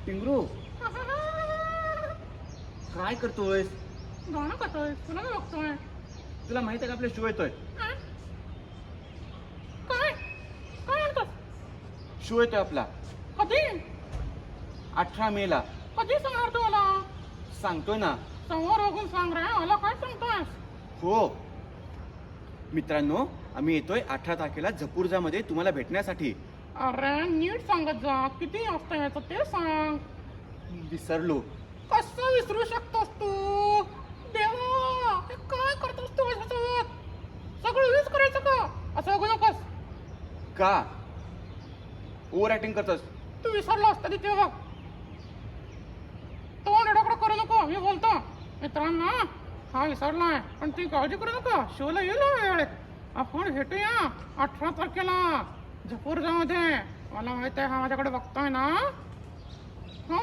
टिंगरू काय करतोय? गाणं करतोय, तुला मी बघतोय. तुला माहित आहे का आपला शो येतोय? काय काय काय म्हणतोस? शो येतोय आपला कधी 18 मेला. कधी सांगणार तू मला? सांगतोय ना. समोर बघून सांग रे, मला काय सांगतोयस? हो मित्रांनो, आम्ही येतोय 18 तारखेला झपूर्जामध्ये तुम्हाला भेटण्यासाठी. अरे नीट सांगत जा, किती असतं याचं ते सांग. विसरलो. कसं विसरू शकतोस तू? देवा, हे काय करतोस तू माझ्यासोबत? सगळं यूज करायचं का? असं बघू नकोस. का ओव्हर ऍक्टिंग करतोस? तू विसरलास तरी ते बघ. तोंड एवढं करू नको, मी बोलतो. मित्रांनो, हा विसरलाय, पण ती काळजी करू नका, शोला येईल वेळेत. आपण भेटूया 18 तारखेला झपूर्जामध्ये. मला माहित आहे हा माझ्याकडे बघतोय ना. हो